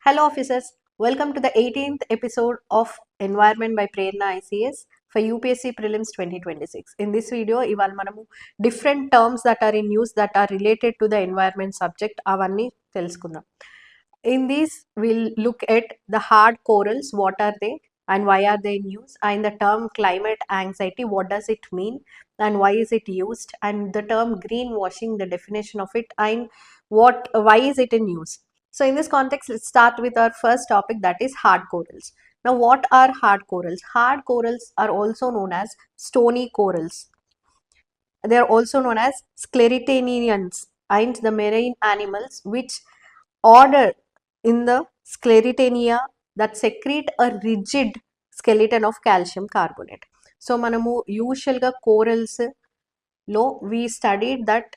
Hello officers, welcome to the 18th episode of Environment by Prerana ICS for UPSC Prelims 2026. In this video, ఇవాళ మనము different terms that are in use that are related to the environment subject అవన్నీ తెలుసుకుందాం. In this, we'll look at the hard corals, what are they and why are they in use, and the term climate anxiety, what does it mean and why is it used, and the term greenwashing, the definition of it, and why is it in use. So in this context, let's start with our first topic, that is hard corals. Now, what are hard corals? Hard corals are also known as stony corals. They are also known as scleritanians and the marine animals which order in the scleritania that secrete a rigid skeleton of calcium carbonate. So మనము యూజువల్గా corals లో we studied that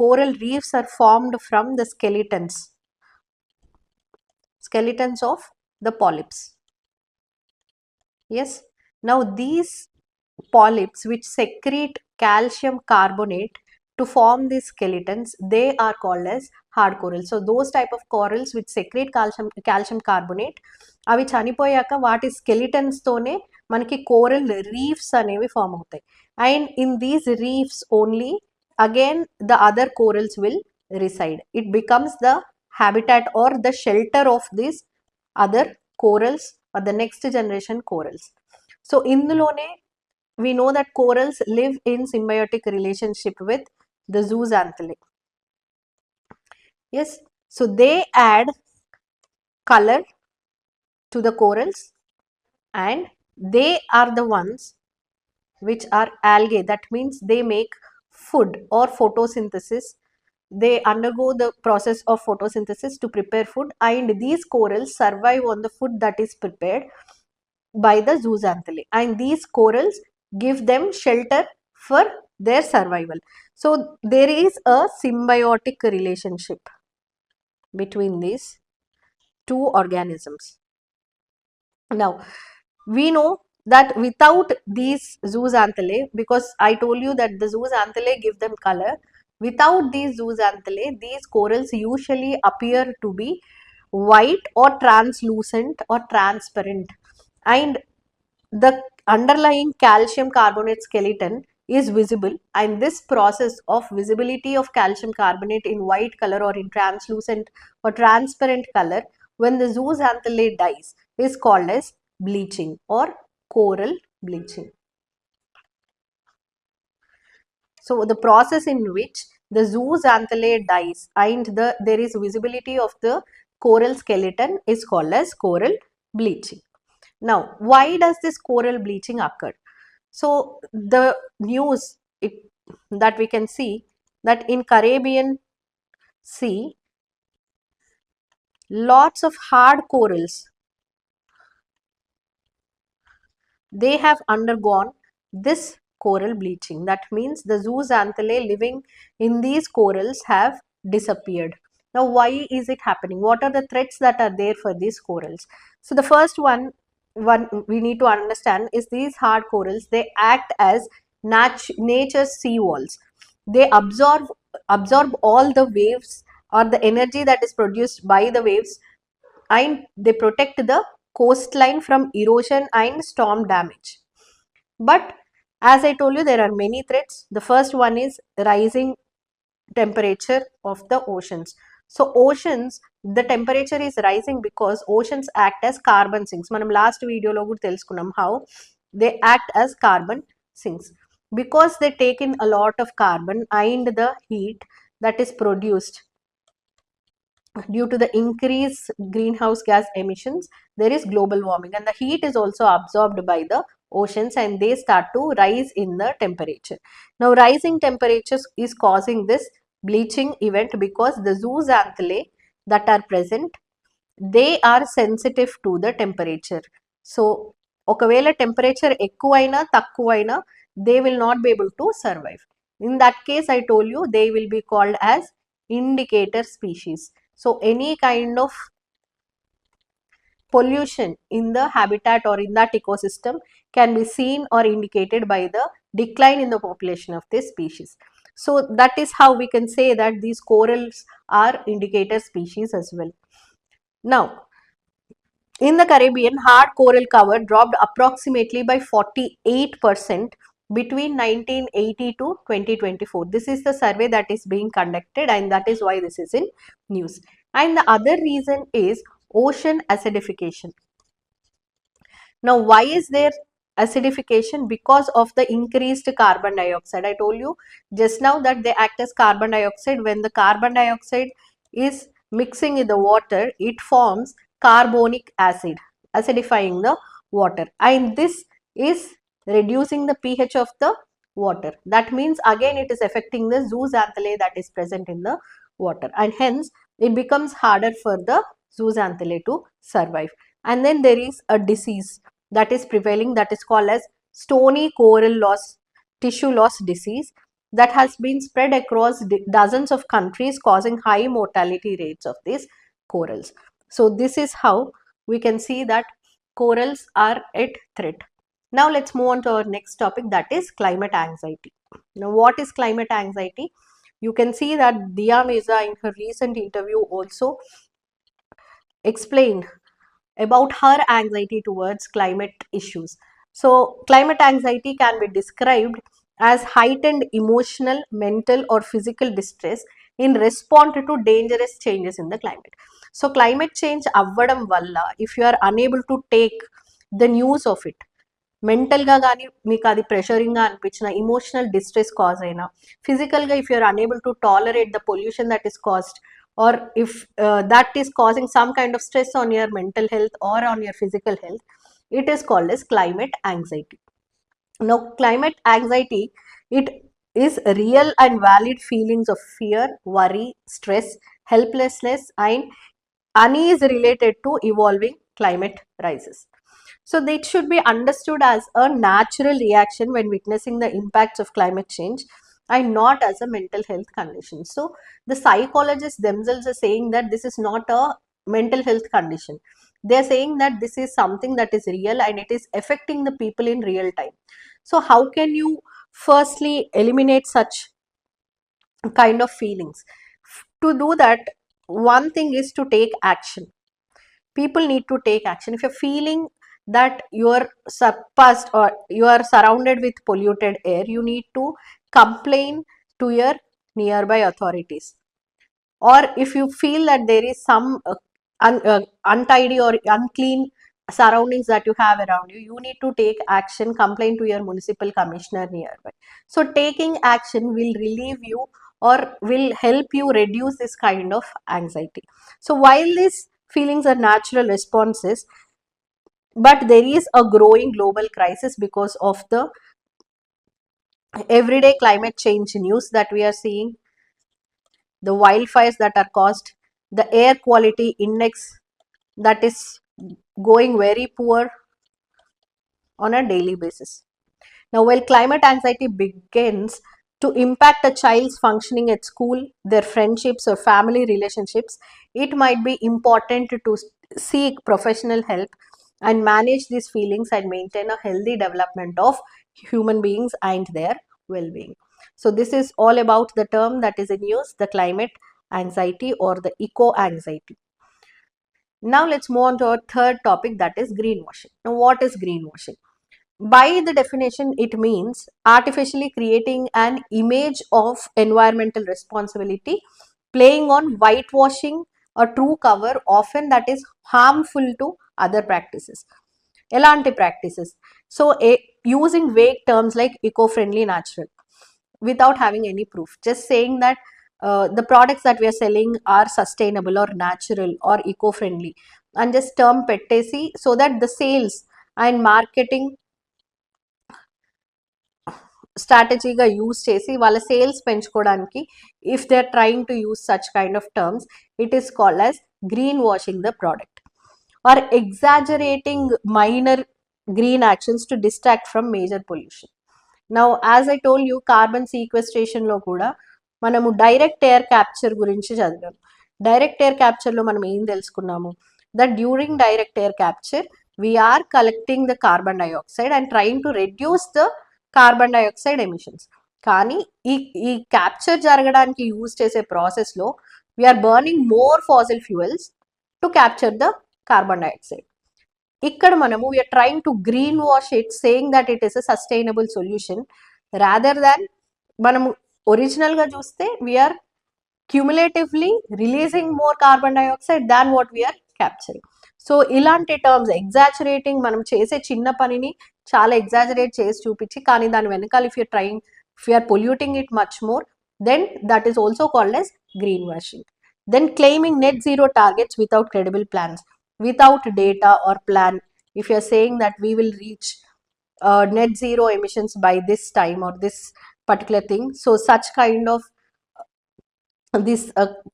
coral reefs are formed from the skeletons of the polyps. Yes, now these polyps which secrete calcium carbonate to form these skeletons, they are called as hard corals. So those type of corals which secrete calcium carbonate, అవి చనిపోయాక వాటి skeletons తోనే మనకి coral reefs అనేవి form అవుతాయి. And in these reefs only again the other corals will reside. It becomes the habitat or the shelter of these other corals or the next generation corals. So indulone we know that corals live in symbiotic relationship with the zooxanthellae. Yes, so they add color to the corals and they are the ones which are algae. That means they make food or photosynthesis. They undergo the process of photosynthesis to prepare food, and these corals survive on the food that is prepared by the zooxanthellae, and these corals give them shelter for their survival. So there is a symbiotic relationship between these two organisms. Now we know that without these zooxanthellae, because I told you that the zooxanthellae give them color, without these zooxanthellae, these corals usually appear to be white or translucent or transparent, and the underlying calcium carbonate skeleton is visible, and this process of visibility of calcium carbonate in white color or in translucent or transparent color when the zooxanthellae dies is called as bleaching or coral bleaching. So the process in which the zooxanthellae dies and there is visibility of the coral skeleton is called as coral bleaching. Now, why does this coral bleaching occur? So the news that we can see that in Caribbean Sea, lots of hard corals, they have undergone this coral bleaching. That means the zooxanthellae living in these corals have disappeared. Now, why is it happening? What are the threats that are there for these corals? So the first one we need to understand is these hard corals, they act as nature's sea walls. They absorb all the waves or the energy that is produced by the waves, and they protect the coastline from erosion and storm damage. But as I told you, there are many threats. The first one is rising temperature of the oceans. So oceans, the temperature is rising because oceans act as carbon sinks. Manam last video lo kuda telusukunnam how they act as carbon sinks because they take in a lot of carbon, and the heat that is produced due to the increased greenhouse gas emissions, there is global warming, and the heat is also absorbed by the oceans and they start to rise in the temperature. Now rising temperatures is causing this bleaching event because the zooxanthellae that are present, they are sensitive to the temperature. So ఒకవేళ temperature ఎక్కువైనా తక్కువైనా they will not be able to survive. In that case, I told you they will be called as indicator species. So any kind of pollution in the habitat or in that ecosystem can be seen or indicated by the decline in the population of this species. So that is how we can say that these corals are indicator species as well. Now, In the Caribbean, hard coral cover dropped approximately by 48% between 1980 to 2024. This is the survey that is being conducted, and that is why this is in news. And the other reason is ocean acidification. Now, why is there acidification? Because of the increased carbon dioxide. I told you just now that they act as carbon dioxide. When the carbon dioxide is mixing in the water, it forms carbonic acid, acidifying the water. And this is reducing the pH of the water. That means again it is affecting the zooxanthellae that is present in the water, and hence it becomes harder for the zooxanthellae to survive. And then there is a disease that is prevailing, that is called as stony coral loss, tissue loss disease, that has been spread across dozens of countries, causing high mortality rates of these corals. So this is how we can see that corals are at threat. Now let's move on to our next topic, that is climate anxiety. Now what is climate anxiety? You can see that Dia Mirza in her recent interview also explained about her anxiety towards climate issues. So, climate anxiety can be described as heightened emotional, mental, or physical distress in response to dangerous changes in the climate. So, climate change avvadam valla, if you are unable to take the news of it, మెంటల్గా కానీ మీకు అది ప్రెషరింగ్గా అనిపించిన, emotional distress cause అయినా, ఫిజికల్గా if you are unable to tolerate the pollution that is caused, or if that is causing some kind of stress on your mental health or on your physical health, it is called as climate anxiety. Now climate anxiety, it is real and valid feelings of fear, worry, stress, helplessness and unease related to evolving climate rises. So it should be understood as a natural reaction when witnessing the impacts of climate change and not as a mental health condition. So the psychologists themselves are saying that this is not a mental health condition. They are saying that this is something that is real and it is affecting the people in real time. So how can you firstly eliminate such kind of feelings? To do that, one thing is to take action. People need to take action. If you're feeling that you are surpassed or you are surrounded with polluted air, you need to complain to your nearby authorities. Or if you feel that there is some untidy or unclean surroundings that you have around you, you need to take action, complain to your municipal commissioner nearby. So taking action will relieve you or will help you reduce this kind of anxiety. So while these feelings are natural responses, but there is a growing global crisis because of the everyday climate change news that we are seeing, the wildfires that are caused, the air quality index that is going very poor on a daily basis. Now, while climate anxiety begins to impact a child's functioning at school, their friendships or family relationships, it might be important to seek professional help and manage these feelings and maintain a healthy development of human beings and their well-being. So this is all about the term that is in use, the climate anxiety or the eco-anxiety. Now let's move on to our third topic, that is greenwashing. Now what is greenwashing? By the definition, it means artificially creating an image of environmental responsibility, playing on whitewashing a true cover, often that is harmful to other practices. Elanti practices. So, using vague terms like eco-friendly, natural, without having any proof. Just saying that the products that we are selling are sustainable or natural or eco-friendly, and just term pettesi so that the sales and marketing స్ట్రాటజీగా use చేసి వాళ్ళ sales పెంచుకోవడానికి if they are trying to use such kind of terms, it is called as green washing the product or exaggerating minor green actions to distract from major pollution. Now as I told you, carbon సీక్వెస్ట్రేషన్లో కూడా మనము direct air capture గురించి చదివాము. Direct air క్యాప్చర్లో మనం ఏం తెలుసుకున్నాము, that during direct air capture we are collecting the carbon dioxide and trying to reduce the carbon dioxide emissions. కానీ ఈ క్యాప్చర్ జరగడానికి యూజ్ చేసే ప్రాసెస్లో we are burning more fossil fuels to capture the carbon dioxide. ఇక్కడ మనము we are trying to green wash it, saying that it is a sustainable solution, rather than మనము ఒరిజినల్గా చూస్తే we are cumulatively releasing more carbon dioxide than what we are capturing. So ఇలాంటి terms exaggerating, మనం చేసే చిన్న పనిని చాలా ఎగ్జాజరేట్ చేసి చూపించి, కానీ దాని వెనకాల if you're trying, if you are polluting it much more, then that is also called as greenwashing. Then claiming net zero targets without credible plans, without data or plan. If you are saying that we will reach net zero emissions by this time or this particular thing, so such kind of these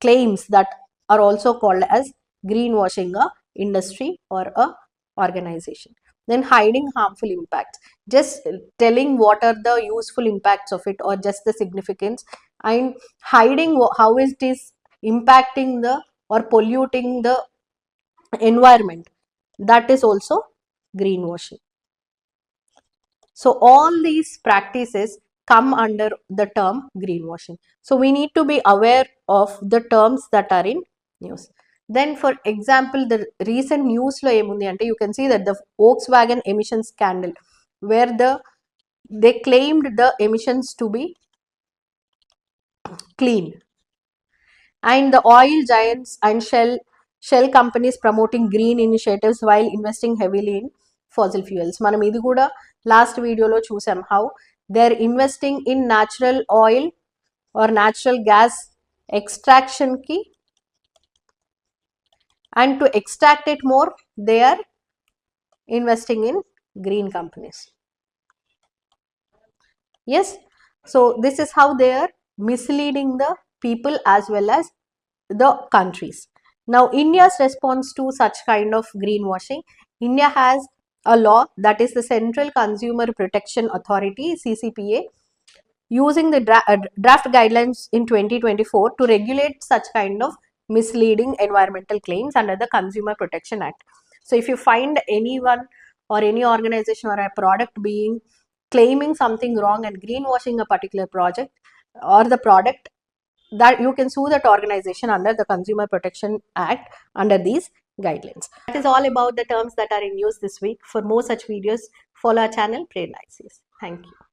claims that are also called as greenwashing a industry or a organization. Then hiding harmful impacts, just telling what are the useful impacts of it or just the significance, and hiding how it is impacting the or polluting the environment, that is also greenwashing. So all these practices come under the term greenwashing. So we need to be aware of the terms that are in news. Then for example, the recent news lo emundi ante, you can see that the Volkswagen emission scandal, where they claimed the emissions to be clean, and the oil giants and shell companies promoting green initiatives while investing heavily in fossil fuels. మనం ఇది కూడా last వీడియోలో చూసాం, how they are investing in natural oil or natural gas extraction కి, and to extract it more they are investing in green companies. Yes, so this is how they are misleading the people as well as the countries. Now India's response to such kind of greenwashing, India has a law, that is the Central Consumer Protection Authority, CCPA, using the draft guidelines in 2024 to regulate such kind of misleading environmental claims under the Consumer Protection Act. So if you find anyone or any organization or a product being claiming something wrong and greenwashing a particular project or the product, that you can sue that organization under the Consumer Protection Act under these guidelines. That is all about the terms that are in use this week. For more such videos, follow our channel Prerana. Thank you.